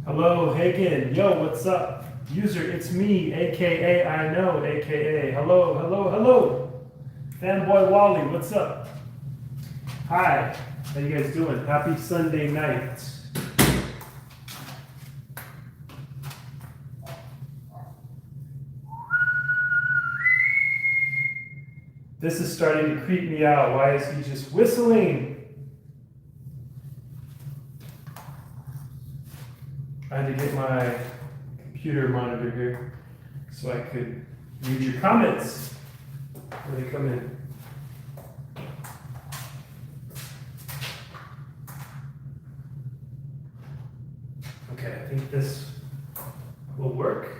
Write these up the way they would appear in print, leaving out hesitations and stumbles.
Hello, Hagen. Yo, what's up? User, it's me, aka I know, aka hello, hello, hello. Fanboy Wally, what's up? Hi, how you guys doing? Happy Sunday night. This is starting to creep me out. Why is he just whistling? I had to get my computer monitor here so I could read your comments when they come in. Okay, I think this will work.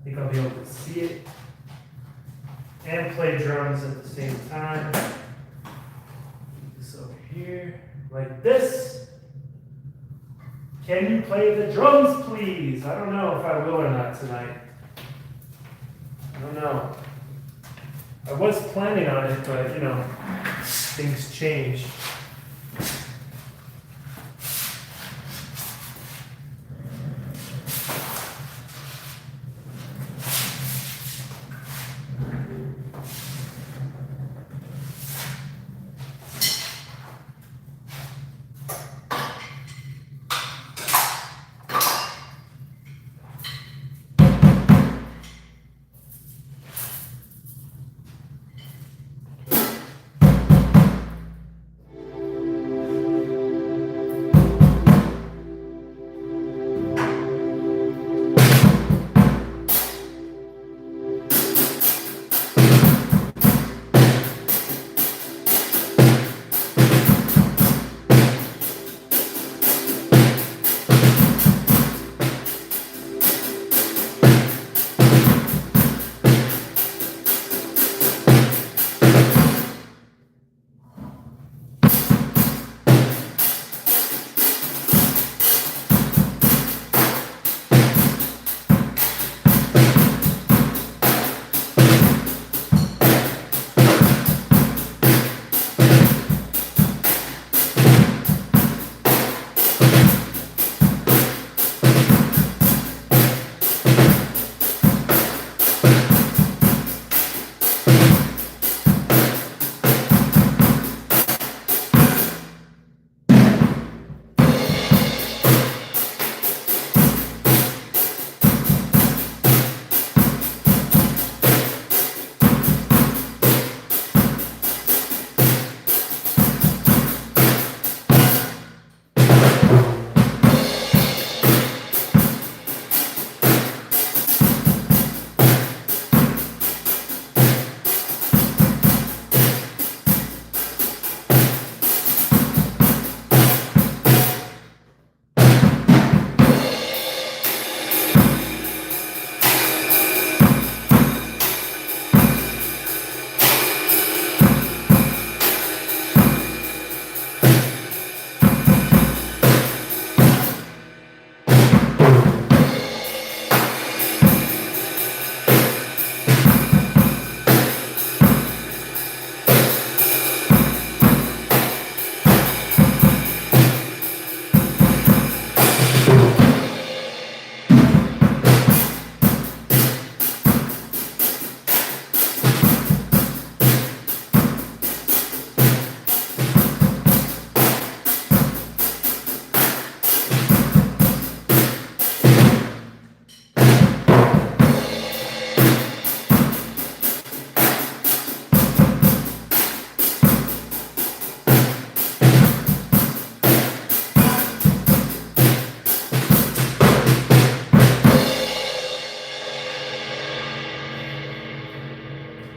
I think I'll be able to see it and play drums at the same time. Put this over here, like this. Can you play the drums, please? I don't know if I will or not tonight. I don't know. I was planning on it, but things change.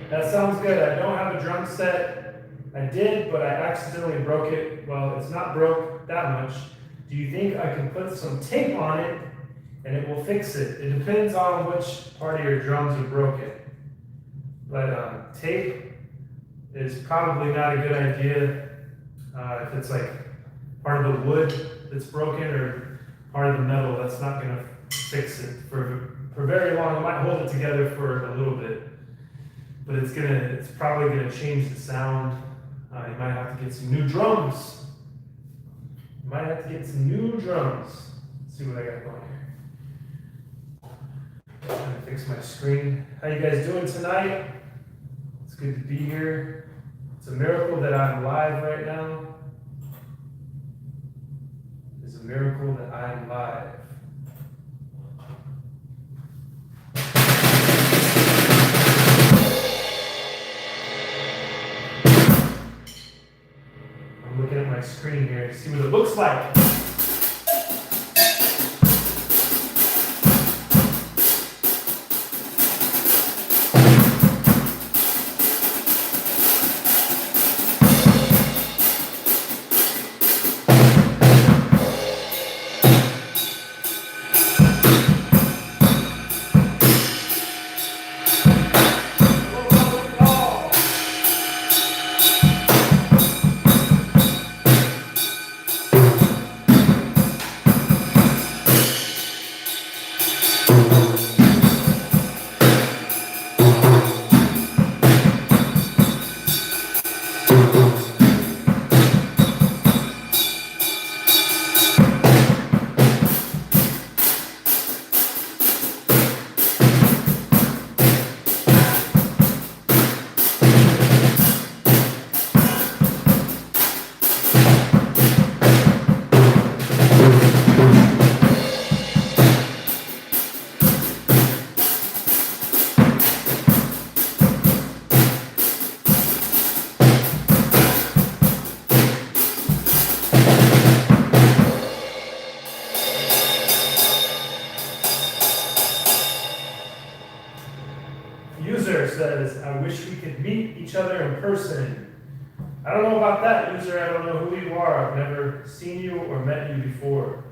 That sounds good. I don't have a drum set. I did, but I accidentally broke it. Well, it's not broke that much. Do you think I can put some tape on it and it will fix it? It depends on which part of your drums are broken. But tape is probably not a good idea if it's like part of the wood that's broken or part of the metal. That's not going to fix it for very long. It might hold it together for a little bit, but it's probably gonna change the sound. You might have to get some new drums. You might have to get some new drums. Let's see what I got going here. I'm gonna fix my screen. How you guys doing tonight? It's good to be here. It's a miracle that I'm live right now. It's a miracle that I'm live. I'm looking at my screen here to see what it looks like. User says, I wish we could meet each other in person. I don't know about that, user. I don't know who you are. I've never seen you or met you before.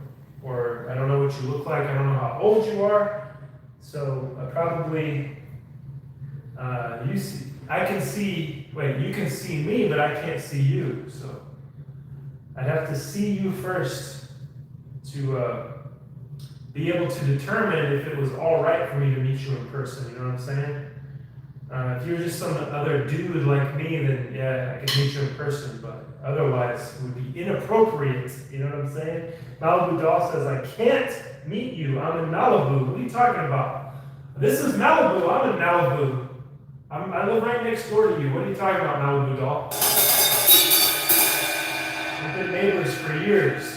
Or I don't know what you look like. I don't know how old you are. So probably, I can see, you can see me, but I can't see you. So I'd have to see you first to be able to determine if it was all right for me to meet you in person. You know what I'm saying? If you were just some other dude like me, then yeah, I could meet you in person, but otherwise it would be inappropriate. You know what I'm saying? Malibu Doll says, I can't meet you. I'm in Malibu. What are you talking about? This is Malibu. I'm in Malibu. I live right next door to you. What are you talking about, Malibu Doll? We've been neighbors for years.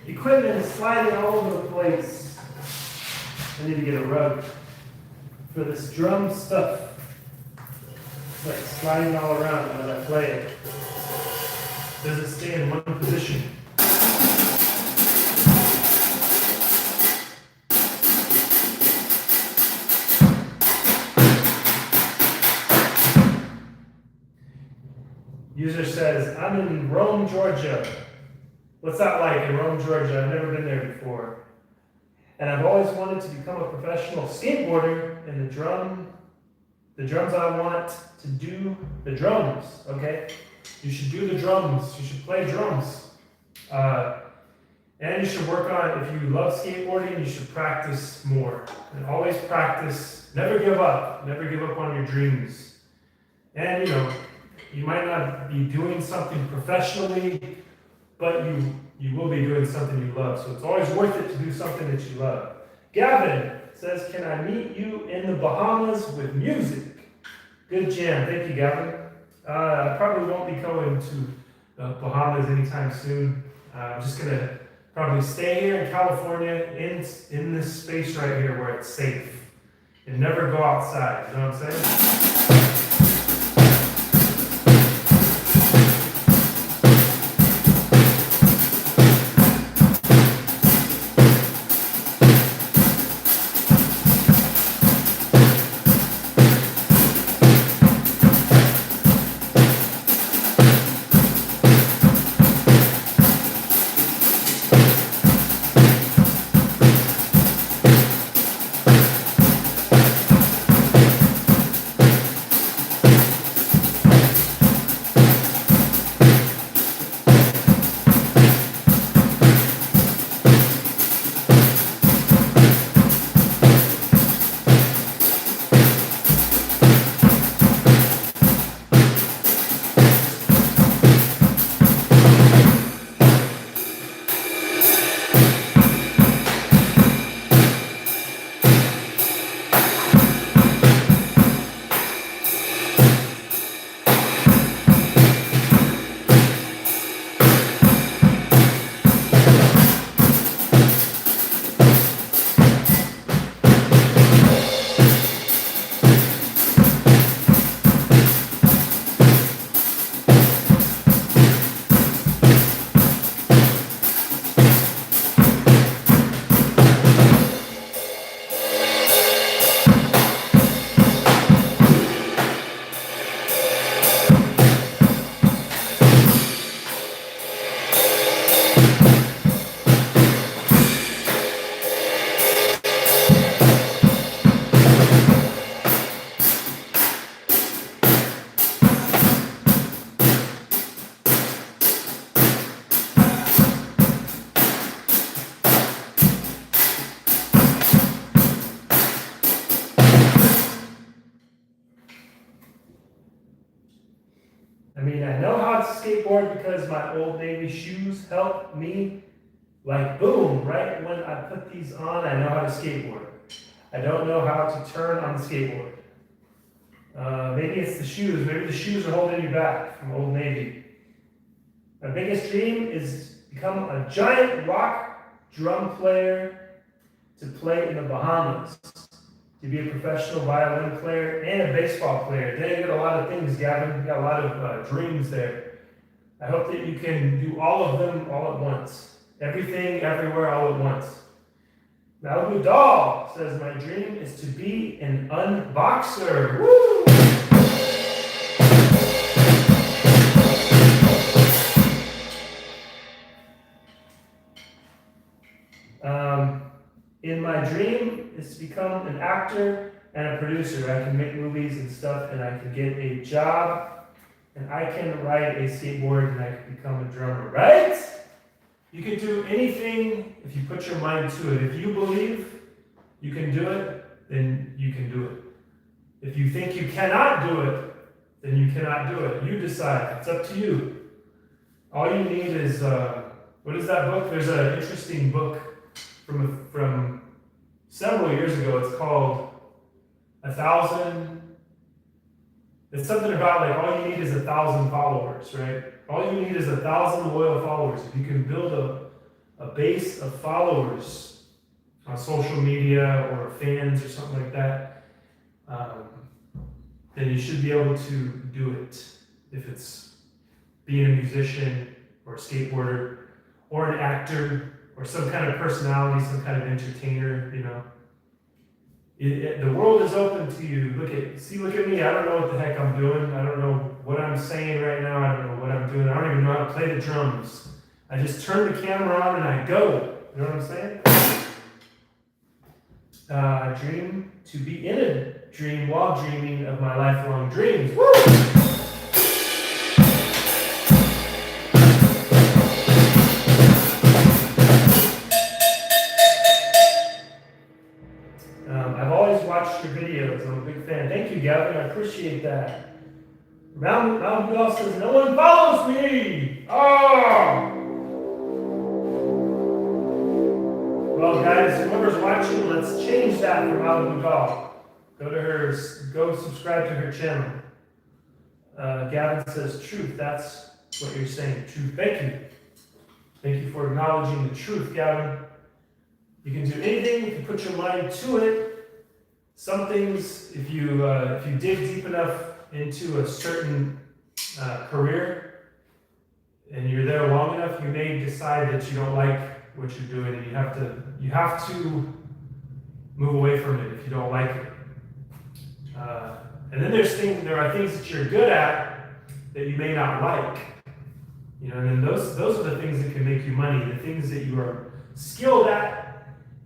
Equipment is sliding all over the place. I need to get a rug for this drum stuff. It's like sliding all around when I play it. Doesn't stay in one position. User says, I'm in Rome, Georgia. What's that like in Rome, Georgia? I've never been there before. And I've always wanted to become a professional skateboarder, and the drums I want to do the drums, okay? You should do the drums. You should play drums. And you should work on, if you love skateboarding, you should practice more. And always practice. Never give up. Never give up on your dreams. And you might not be doing something professionally, but you will be doing something you love. So it's always worth it to do something that you love. Gavin says, can I meet you in the Bahamas with music? Good jam. Thank you, Gavin. I probably won't be going to the Bahamas anytime soon. I'm just going to probably stay here in California in this space right here where it's safe and never go outside. You know what I'm saying? I know how to skateboard because my Old Navy shoes help me, like boom, right when I put these on, I know how to skateboard. I don't know how to turn on the skateboard. Maybe it's the shoes. Maybe the shoes are holding you back from Old Navy. My biggest dream is to become a giant rock drum player to play in the Bahamas. To be a professional violin player and a baseball player. Then you got a lot of things, Gavin. You got a lot of dreams there. I hope that you can do all of them all at once. Everything, everywhere, all at once. Malibu Doll says, my dream is to be an unboxer. Woo! In my dream is to become an actor and a producer. I can make movies and stuff, and I can get a job, and I can ride a skateboard, and I can become a drummer, right? You can do anything if you put your mind to it. If you believe you can do it, then you can do it. If you think you cannot do it, then you cannot do it. You decide. It's up to you. All you need is, what is that book? There's an interesting book from several years ago. It's called 1,000. It's something about like all you need is 1,000 followers, right? All you need is 1,000 loyal followers. If you can build a base of followers on social media or fans or something like that, then you should be able to do it. If it's being a musician or a skateboarder or an actor or some kind of personality, some kind of entertainer, you know. The world is open to you. Look at me. I don't know what the heck I'm doing. I don't know what I'm saying right now. I don't know what I'm doing. I don't even know how to play the drums. I just turn the camera on and I go. You know what I'm saying? I dream to be in a dream while dreaming of my lifelong dreams. Woo! Gavin. I appreciate that. Mountain Golf says, no one follows me. Oh! Well, guys, whoever's watching, let's change that for Malibu Golf. Go subscribe to her channel. Gavin says, truth, that's what you're saying. Truth, thank you. Thank you for acknowledging the truth, Gavin. You can do anything if you put your mind to it. Some things, if you dig deep enough into a certain career and you're there long enough, you may decide that you don't like what you're doing, and you have to move away from it if you don't like it. And then there are things that you're good at that you may not like. You know, and then those are the things that can make you money. The things that you are skilled at,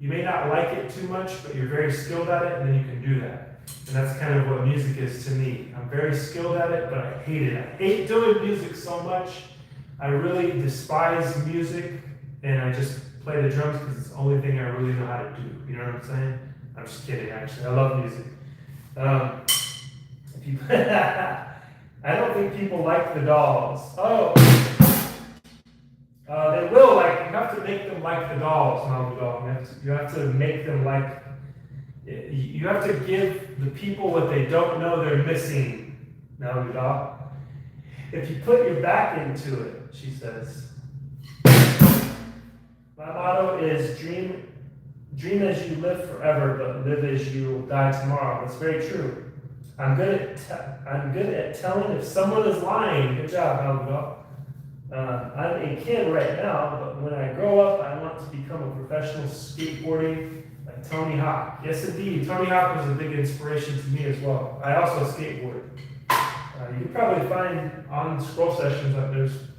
you may not like it too much, but you're very skilled at it, and then you can do that. And that's kind of what music is to me. I'm very skilled at it, but I hate it. I hate doing music so much. I really despise music, and I just play the drums because it's the only thing I really know how to do. You know what I'm saying? I'm just kidding, actually. I love music. I don't think people like the Dolls. Oh. They will like, you have to make them like the Dolls, Malibu Doll. You have to make them like, you have to give the people what they don't know they're missing, Malibu Doll. If you put your back into it, she says. My motto is dream as you live forever, but live as you will die tomorrow. That's very true. I'm good at telling if someone is lying. Good job, Malibu. I'm a kid right now, but when I grow up, I want to become a professional skateboarding like Tony Hawk. Yes, indeed. Tony Hawk was a big inspiration to me as well. I also skateboard. You can probably find on Scroll Sessions that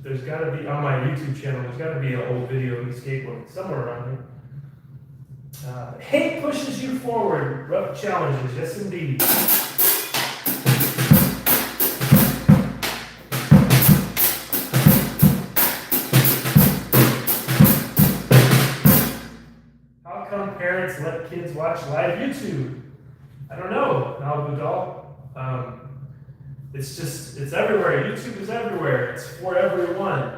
there's got to be on my YouTube channel. There's got to be an old video of me skateboarding somewhere around here. Hate pushes you forward. Rough challenges. Yes, indeed. How come parents let kids watch live YouTube? I don't know, Malibu Doll. It's everywhere. YouTube is everywhere. It's for everyone.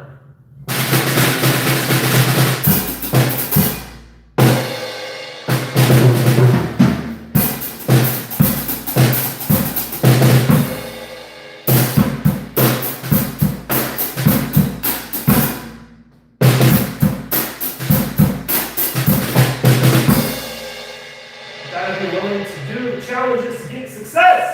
You gotta be willing to do the challenges to get success.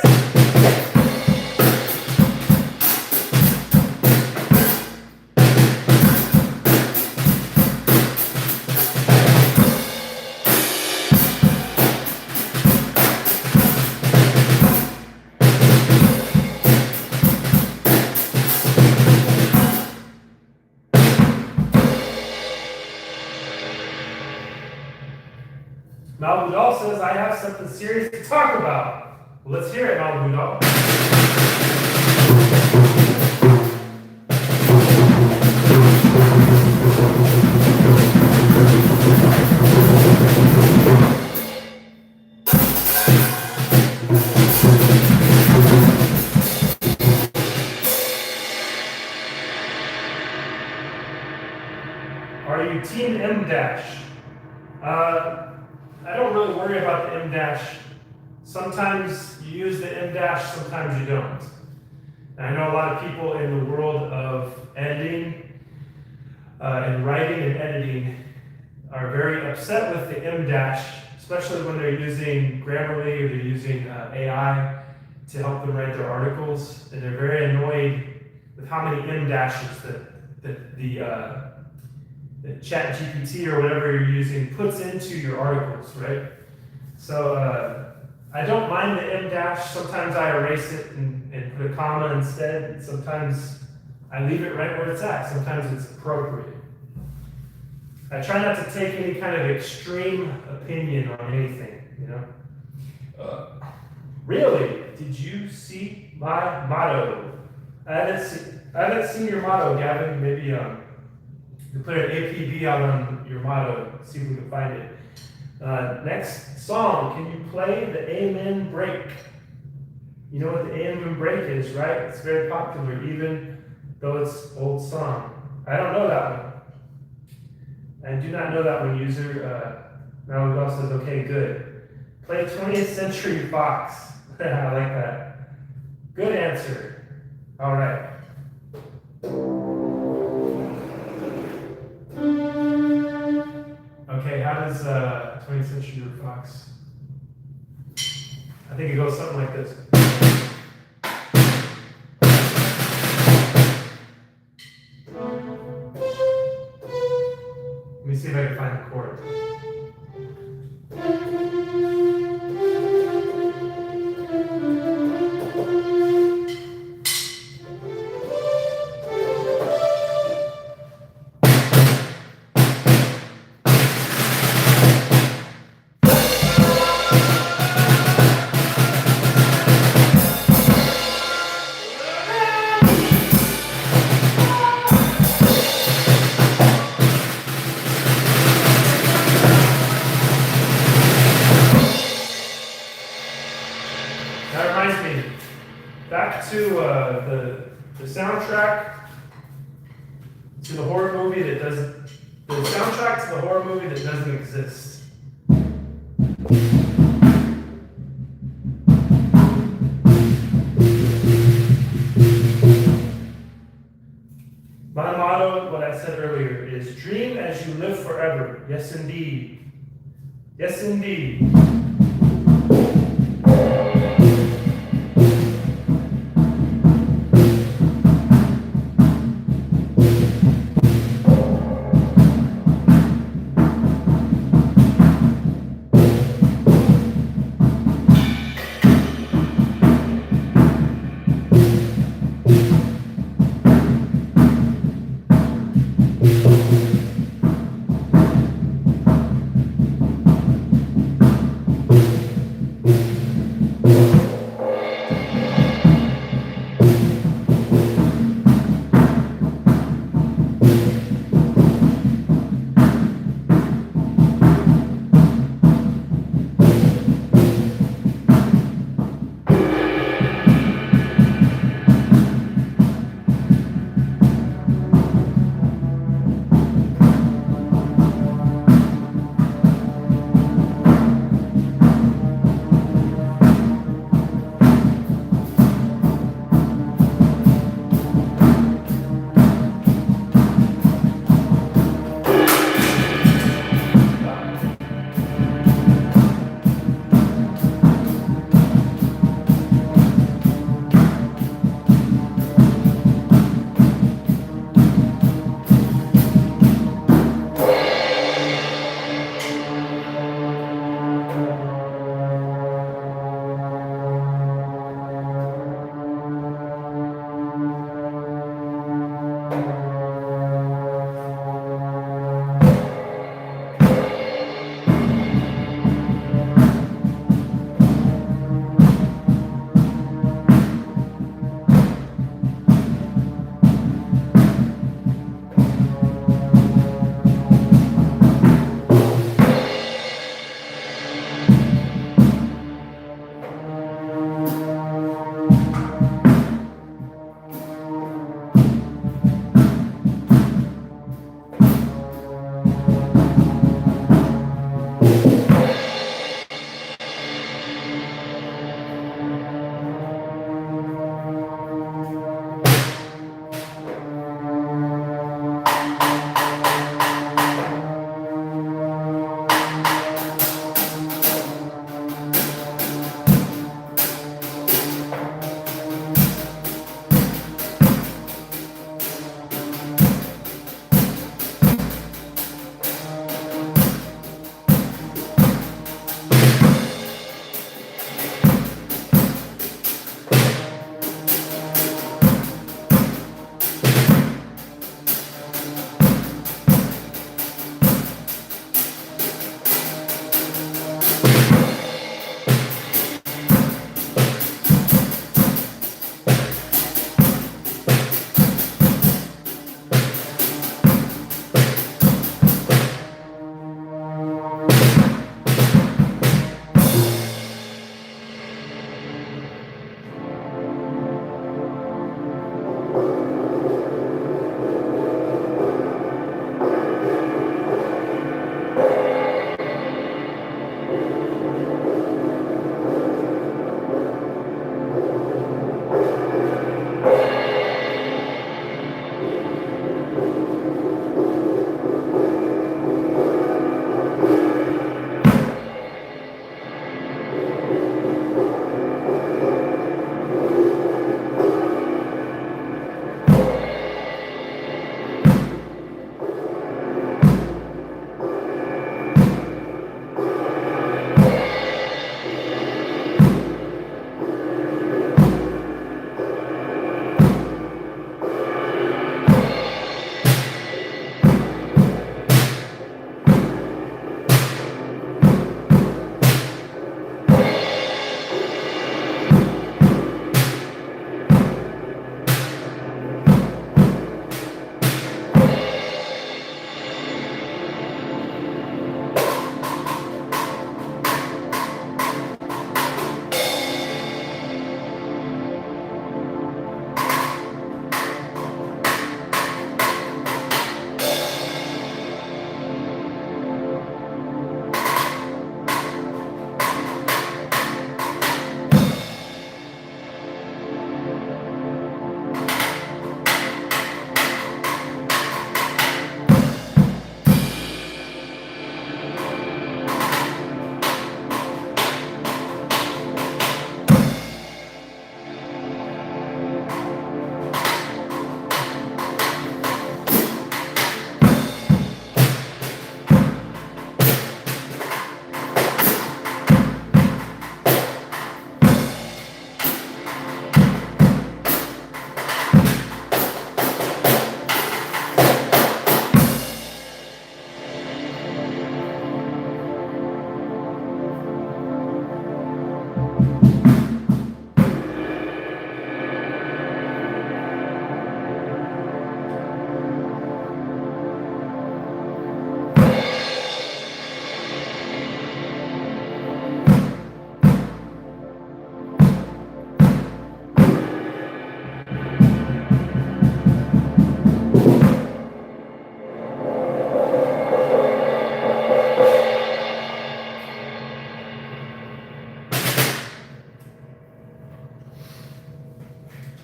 Malibu Doll says, I have something serious to talk about. Well, let's hear it, Malibu Doll. Are you Team M-Dash? I don't really worry about the M-Dash. Sometimes you use the M-Dash, sometimes you don't. And I know a lot of people in the world of editing and writing and editing are very upset with the M-Dash, especially when they're using Grammarly or they're using AI to help them write their articles. And they're very annoyed with how many M-Dashes that the ChatGPT or whatever you're using puts into your articles, right? So I don't mind the M-Dash. Sometimes I erase it and put a comma instead. Sometimes I leave it right where it's at. Sometimes it's appropriate. I try not to take any kind of extreme opinion on anything, you know? Really? Did you see my motto? I haven't seen your motto, Gavin. Maybe you put an APB out on your motto, see if we can find it. Next song, can you play the Amen Break? You know what the A.M. break is, right? It's very popular, even though it's old song. I don't know that one. I do not know that one, user. Malagol says, okay, good. Play 20th Century Fox. I like that. Good answer. All right. Okay, how does 20th Century Fox? I think it goes something like this. Let me see if I can find the chord. That reminds me, back to the soundtrack to the horror movie that doesn't, the soundtrack to the horror movie that doesn't exist. My motto, what I said earlier, is dream as you live forever. Yes, indeed. Yes, indeed.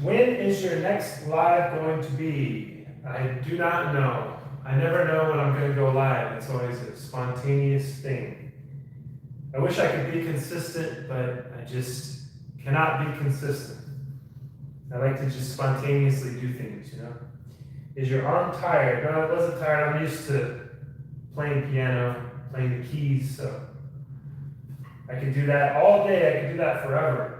When is your next live going to be? I do not know. I never know when I'm going to go live. It's always a spontaneous thing. I wish I could be consistent, but I just cannot be consistent. I like to just spontaneously do things, you know? Is your arm tired? No, it wasn't tired. I'm used to playing piano, playing the keys, so I can do that all day. I can do that forever.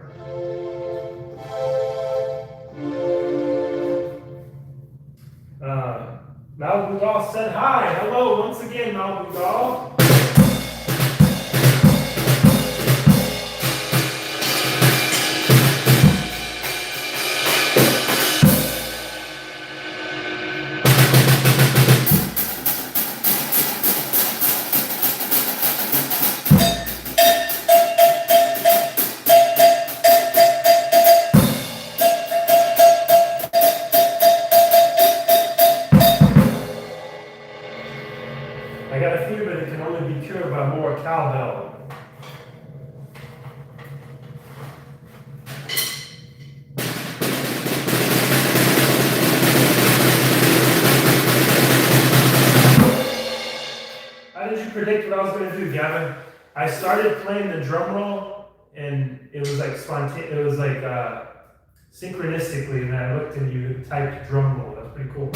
Malibu Doll said hi. Hello once again, Malibu Doll. I got a fear, but it can only be cured by more cowbell. How did you predict what I was going to do, Gavin? I started playing the drum roll, and it was like spontaneous. It was like synchronistically, and I looked and you typed drum roll. That's pretty cool.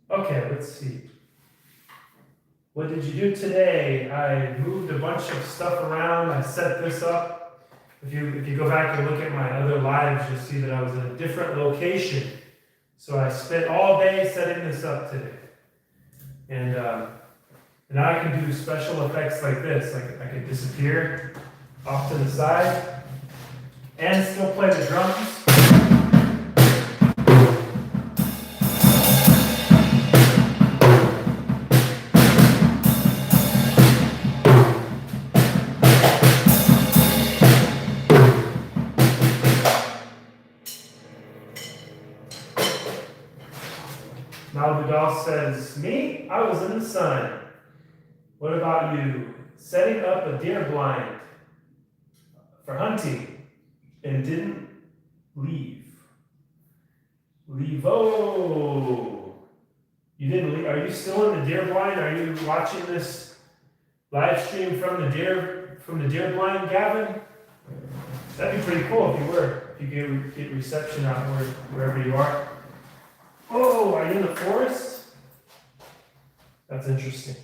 Okay, let's see. What did you do today? I moved a bunch of stuff around. I set this up. If you go back and look at my other lives, you'll see that I was in a different location. So I spent all day setting this up today. And now I can do special effects like this. Like I can disappear off to the side and still play the drums. Malibu Doll says, me? I was in the sun. What about you? Setting up a deer blind for hunting and didn't leave. Levo. You didn't leave. Are you still in the deer blind? Are you watching this live stream from the deer blind, Gavin? That'd be pretty cool if you were. If you get reception out wherever you are. Oh, are you in the forest? That's interesting.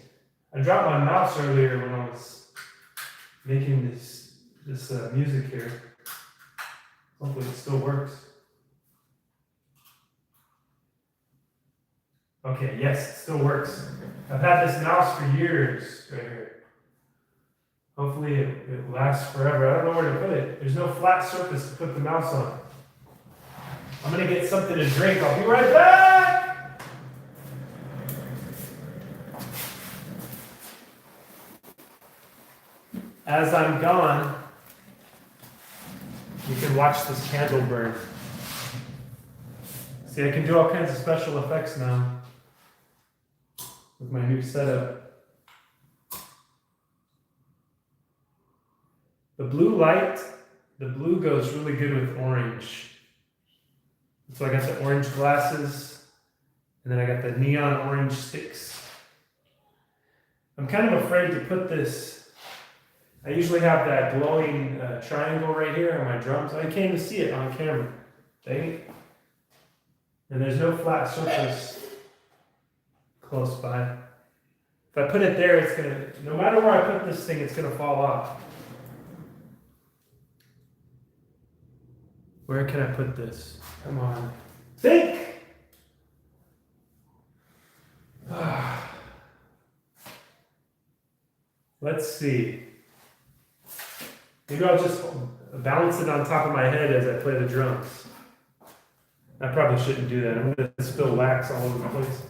I dropped my mouse earlier when I was making this music here. Hopefully it still works. Okay, yes, it still works. I've had this mouse for years right here. Hopefully it lasts forever. I don't know where to put it. There's no flat surface to put the mouse on. I'm gonna get something to drink. I'll be right back! As I'm gone, you can watch this candle burn. See, I can do all kinds of special effects now with my new setup. The blue light, the blue goes really good with orange. So I got the orange glasses, and then I got the neon orange sticks. I'm kind of afraid to put this. I usually have that glowing triangle right here on my drums. I can't even see it on camera. Dang it. And there's no flat surface close by. If I put it there, it's gonna, no matter where I put this thing, it's gonna fall off. Where can I put this? Come on. Think! Let's see. Maybe I'll just balance it on top of my head as I play the drums. I probably shouldn't do that. I'm going to spill wax all over the place.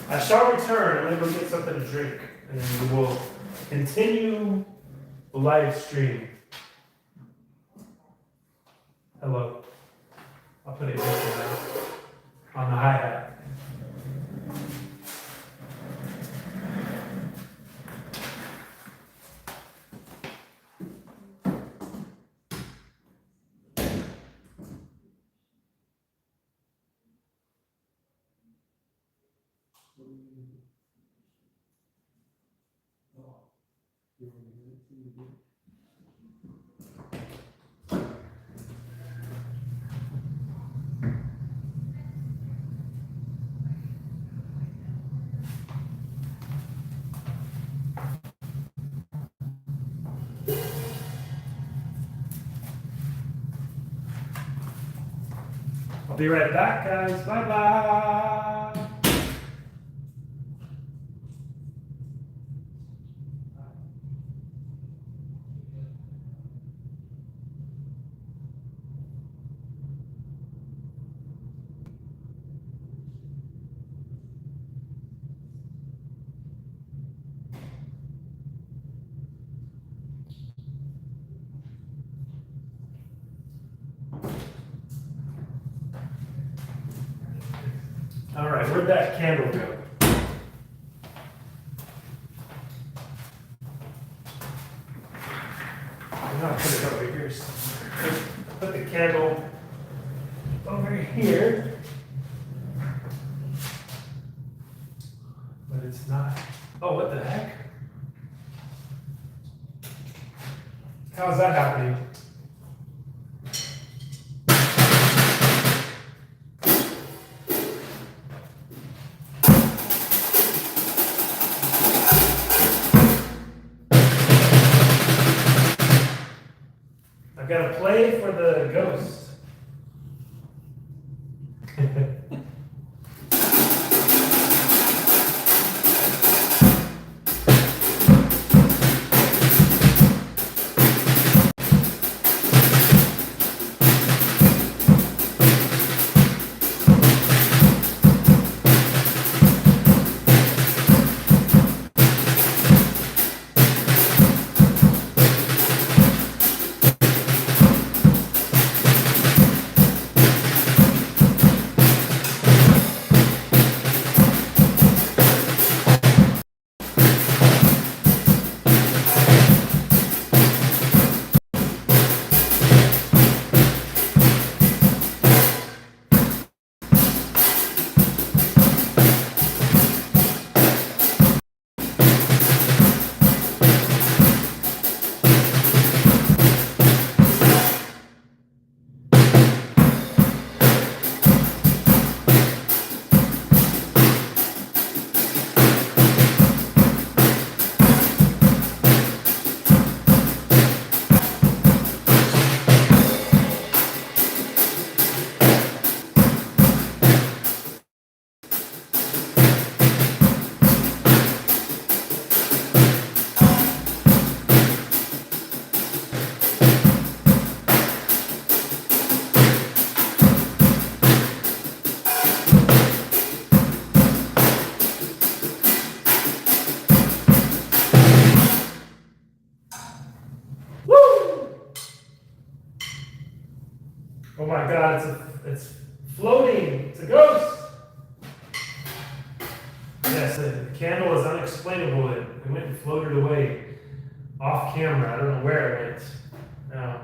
I shall return. I'm going to go get something to drink. And then we will continue the live stream. Hello. I'll put it here on the hi-hat. I'll be right back, guys. Bye-bye. All right, where'd that candle go? I'm gonna put it over here. Put the candle over here. But it's not. Oh, what the heck? How's that happening? Gotta play for the ghost. God, it's floating. It's a ghost. Yes, the candle is unexplainable. It went and floated away off camera. I don't know where it went. Now,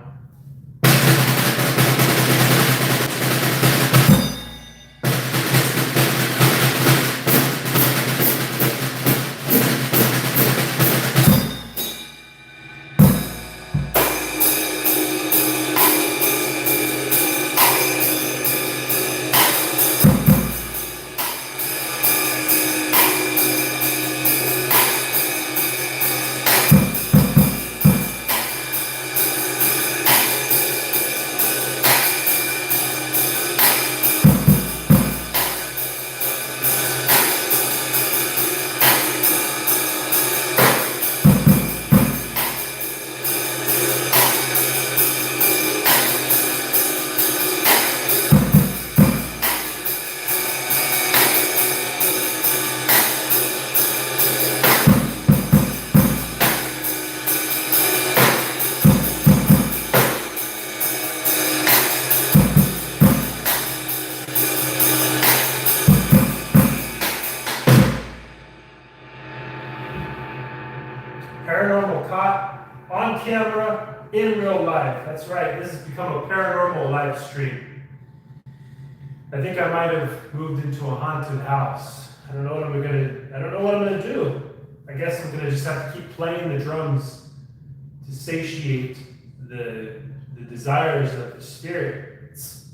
paranormal caught on camera in real life. That's right. This has become a paranormal live stream. I think I might have moved into a haunted house. I don't know what I'm gonna do. I guess I'm gonna just have to keep playing the drums to satiate the desires of the spirits.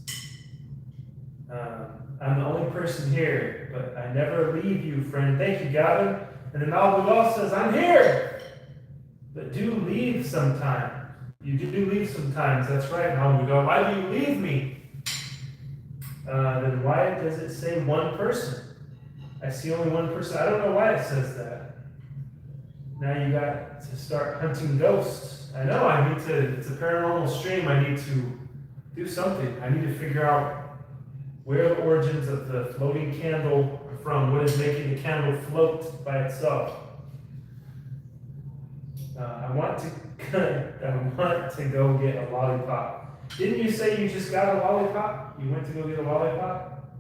I'm the only person here, but I never leave you, friend. Thank you, Gavin. And then Malbugal says, I'm here. But do leave sometime. You do leave sometimes. That's right, Malbugal. Why do you leave me? Then why does it say one person? I see only one person. I don't know why it says that. Now you got to start hunting ghosts. I know it's a paranormal stream. I need to do something. I need to figure out where the origins of the floating candle are from. What is making the candle float by itself? I want to go get a lollipop. Didn't you say you just got a lollipop? You went to go get a lollipop?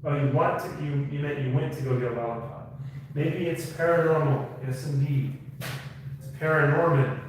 Oh, you meant you went to go get a lollipop. Maybe it's paranormal. Yes, indeed. It's paranormal.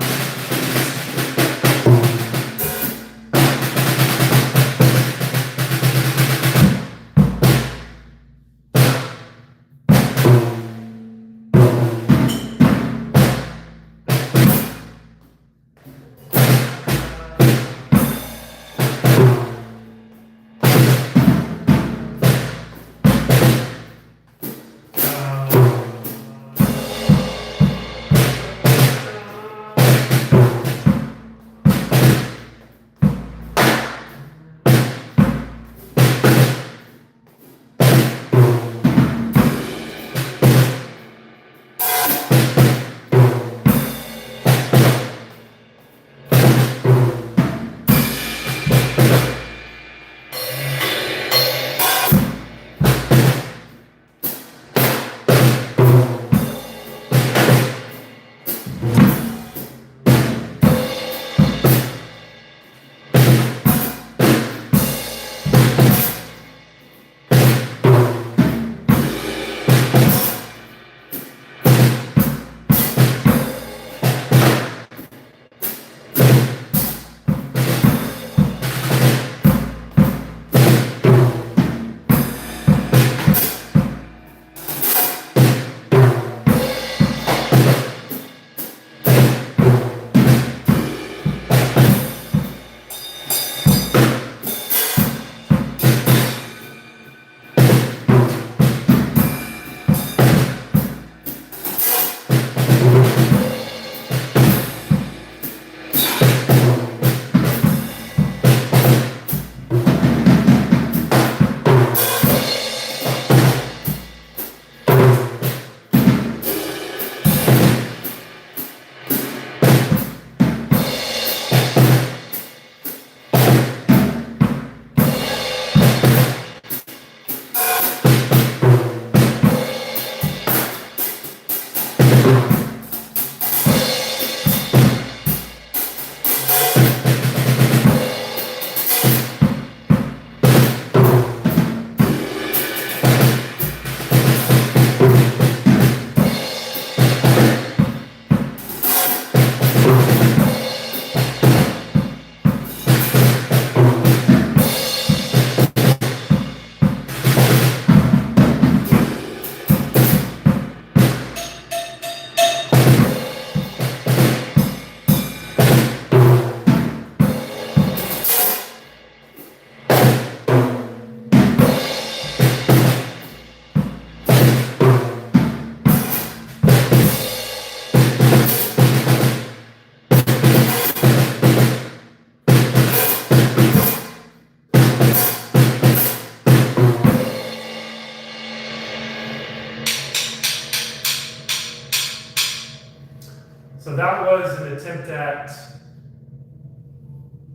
attempt at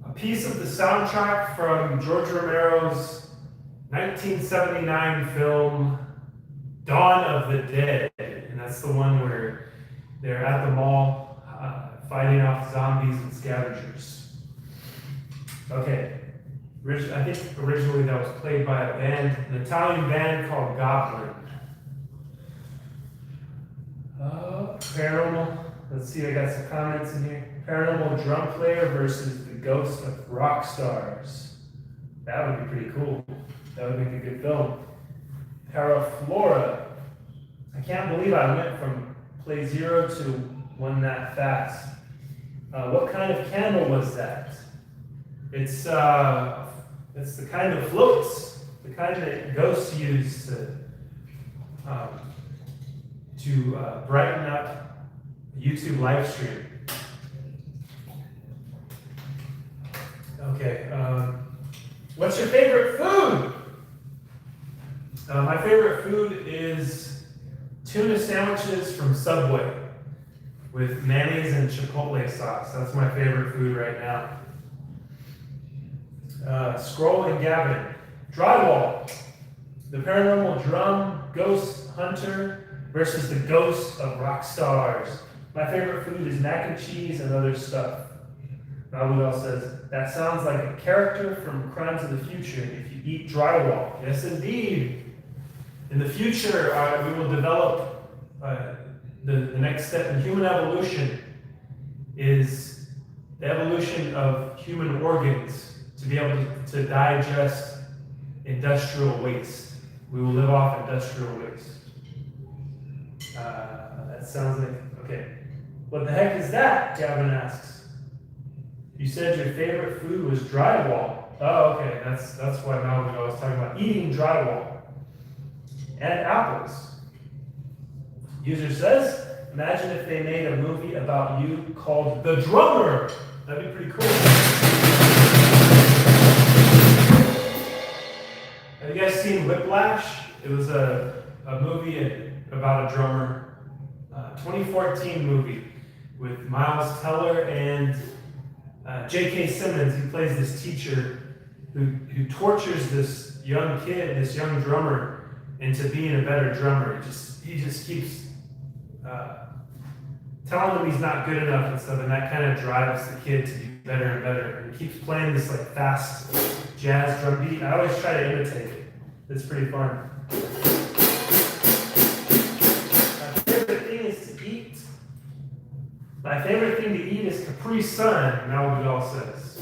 a piece of the soundtrack from George Romero's 1979 film Dawn of the Dead. And that's the one where they're at the mall fighting off zombies and scavengers. Okay. I think originally that was played by an Italian band called Goblin. Paranormal. Let's see, I got some comments in here. Paranormal drum player versus the ghost of rock stars. That would be pretty cool. That would make a good film. Paraflora. I can't believe I went from play 0 to 1 that fast. What kind of candle was that? It's the kind that floats, the kind that ghosts use to brighten up a YouTube live stream. Okay, what's your favorite food? My favorite food is tuna sandwiches from Subway with mayonnaise and chipotle sauce. That's my favorite food right now. Scroll and Gavin. Drywall. The paranormal drum ghost hunter versus the ghost of rock stars. My favorite food is mac and cheese and other stuff. Raul says, that sounds like a character from Crimes of the Future if you eat drywall. Yes, indeed. In the future, we will develop the next step in human evolution is the evolution of human organs to be able to digest industrial waste. We will live off industrial waste. That sounds like, okay. What the heck is that? Gavin asks. You said your favorite food was drywall. Oh, okay. That's why Melvin was talking about eating drywall. And apples. User says, imagine if they made a movie about you called The Drummer. That'd be pretty cool. Have you guys seen Whiplash? It was a movie about a drummer. 2014 movie with Miles Teller and J.K. Simmons. He plays this teacher who tortures this young kid, this young drummer, into being a better drummer. He just keeps telling him he's not good enough and stuff, and that kind of drives the kid to be better and better. And he keeps playing this like fast jazz drum beat. I always try to imitate it. It's pretty fun. My favorite thing to eat is Capri Sun, Malvidal says.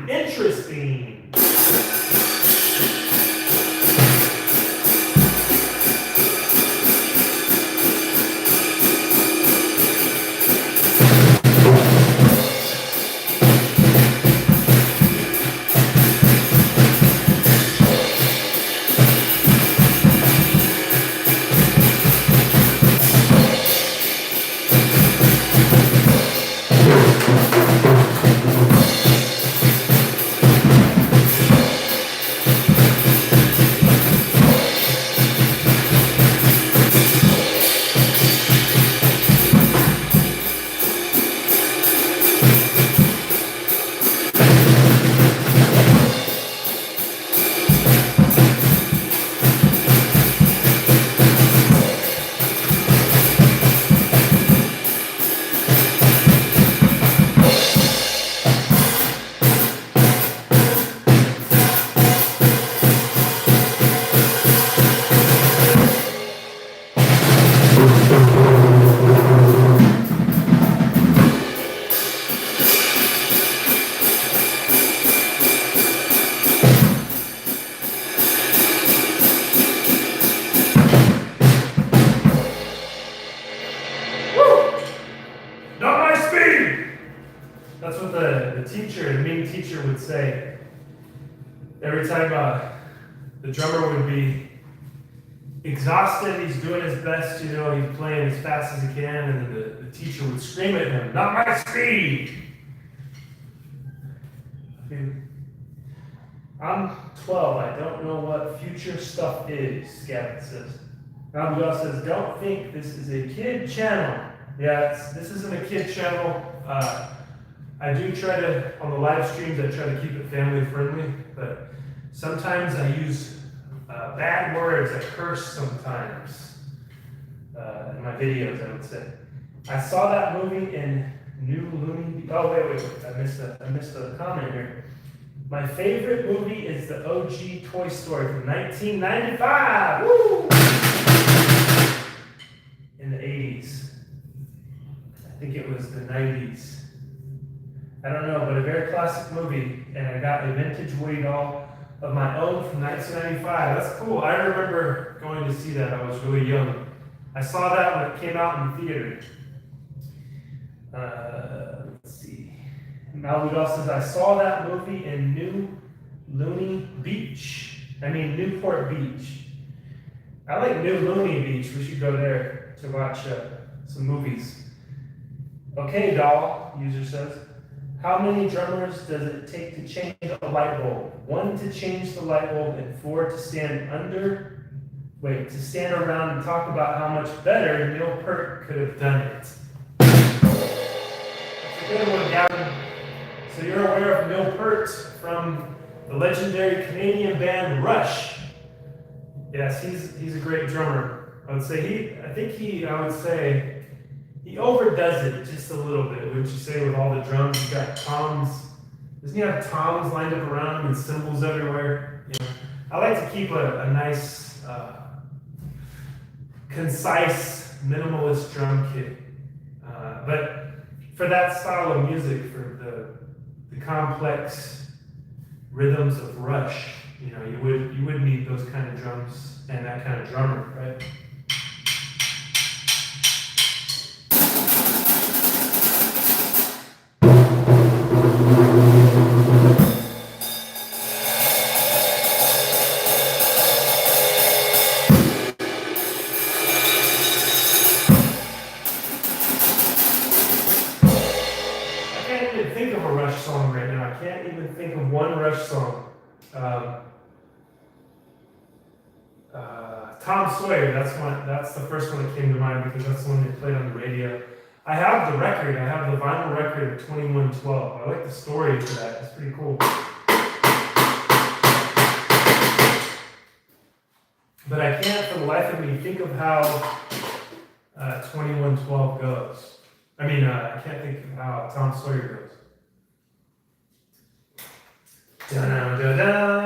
Interesting. That's what the main teacher would say. Every time the drummer would be exhausted, he's doing his best, he's playing as fast as he can, and then the teacher would scream at him, "Not my speed!" I'm 12, I don't know what future stuff is, Gavin says. Raul says, don't think this is a kid channel. Yeah, this isn't a kid channel. I do try to, on the live streams, I try to keep it family friendly, but sometimes I use bad words. I curse sometimes in my videos, I would say. I saw that movie in New Looney. Oh, wait. I missed a comment here. My favorite movie is the OG Toy Story from 1995. Woo! In the 80s. I think it was the 90s. I don't know, but a very classic movie. And I got a vintage Woody doll of my own from 1995. That's cool. I remember going to see that. I was really young. I saw that when it came out in the theater. Let's see. Maludol says, I saw that movie in Newport Beach. I like New Looney Beach. We should go there to watch some movies. Okay, doll, user says. How many drummers does it take to change a light bulb? 1 to change the light bulb and 4 to stand around and talk about how much better Neil Peart could have done it. That's a good one, Gavin. So you're aware of Neil Peart from the legendary Canadian band Rush. Yes, he's a great drummer. I would say he overdoes it just a little bit, wouldn't you say, with all the drums? He's got toms. Doesn't he have toms lined up around him and cymbals everywhere? You know, I like to keep a nice, concise, minimalist drum kit. But for that style of music, for the complex rhythms of Rush, you know, you would need those kind of drums and that kind of drummer, right? Tom Sawyer, that's the first one that came to mind because that's the one they played on the radio. I have the record, I have the vinyl record of 2112. I like the story for that, it's pretty cool. But I can't for the life of me think of how 2112 goes. I can't think of how Tom Sawyer goes. Da-da-da-da.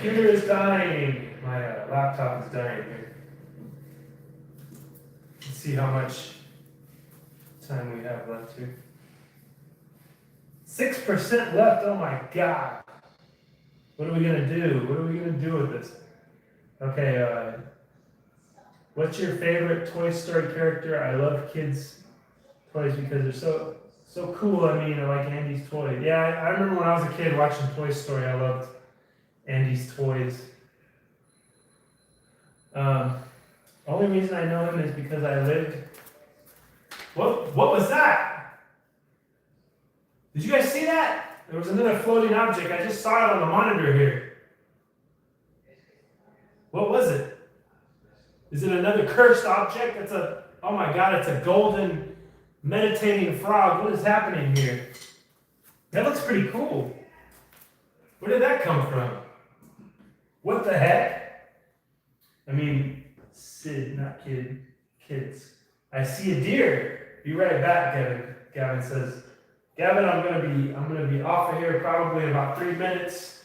computer is dying. My laptop is dying here. Let's see how much time we have left here. 6% left. Oh my God. What are we going to do? What are we going to do with this? Okay, what's your favorite Toy Story character? I love kids' toys because they're so cool. I mean, I like Andy's toy. Yeah, I remember when I was a kid watching Toy Story, I loved Andy's toys. Only reason I know him is because I lived... What was that? Did you guys see that? There was another floating object. I just saw it on the monitor here. What was it? Is it another cursed object? Oh my God, it's a golden meditating frog. What is happening here? That looks pretty cool. Where did that come from? What the heck? I mean, Sid, not kid, kids. I see a deer. Be right back, Gavin. Gavin says, Gavin, I'm gonna be off of here probably in about 3 minutes.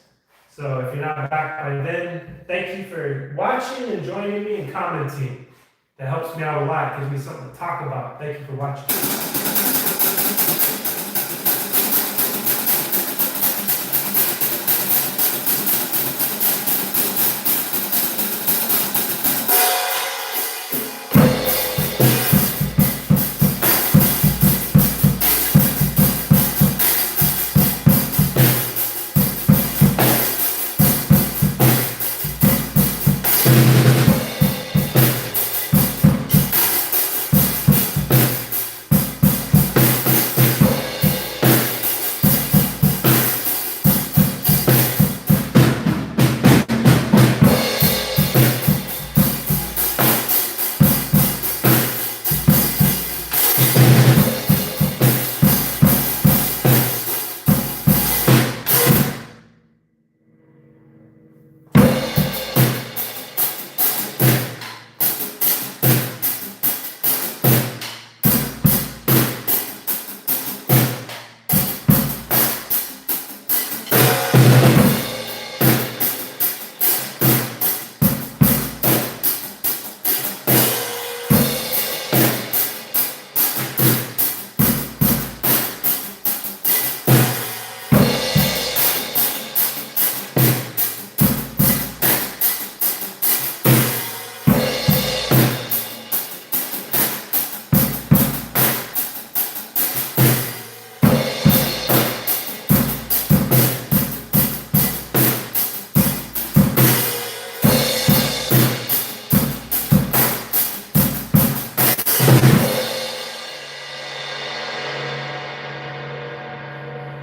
So if you're not back by then, thank you for watching and joining me and commenting. That helps me out a lot, gives me something to talk about. Thank you for watching.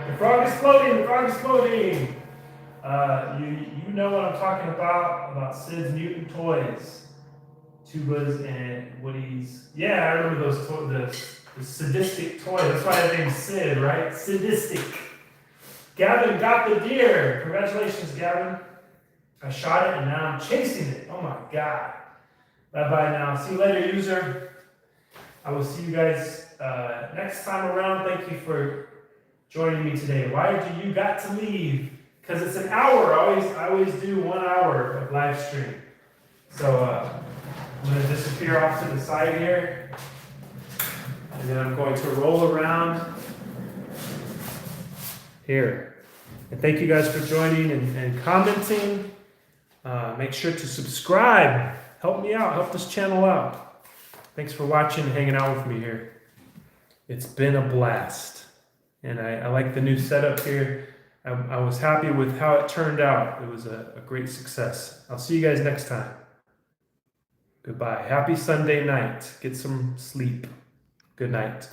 The frog is floating, the frog is floating. You know what I'm talking about Sid's Mutant Toys. Tuba's and Woody's. Yeah, I remember those toys, the sadistic toy. That's why his name's Sid, right? Sadistic. Gavin got the deer. Congratulations, Gavin. I shot it and now I'm chasing it. Oh my God. Bye-bye now. See you later, user. I will see you guys next time around. Thank you for joining me today. Why do you got to leave? Because it's an hour. I always do 1 hour of live stream. So I'm going to disappear off to the side here. And then I'm going to roll around here. And thank you guys for joining and commenting. Make sure to subscribe. Help me out. Help this channel out. Thanks for watching and hanging out with me here. It's been a blast. And I like the new setup here. I was happy with how it turned out. It was a great success. I'll see you guys next time. Goodbye. Happy Sunday night. Get some sleep. Good night.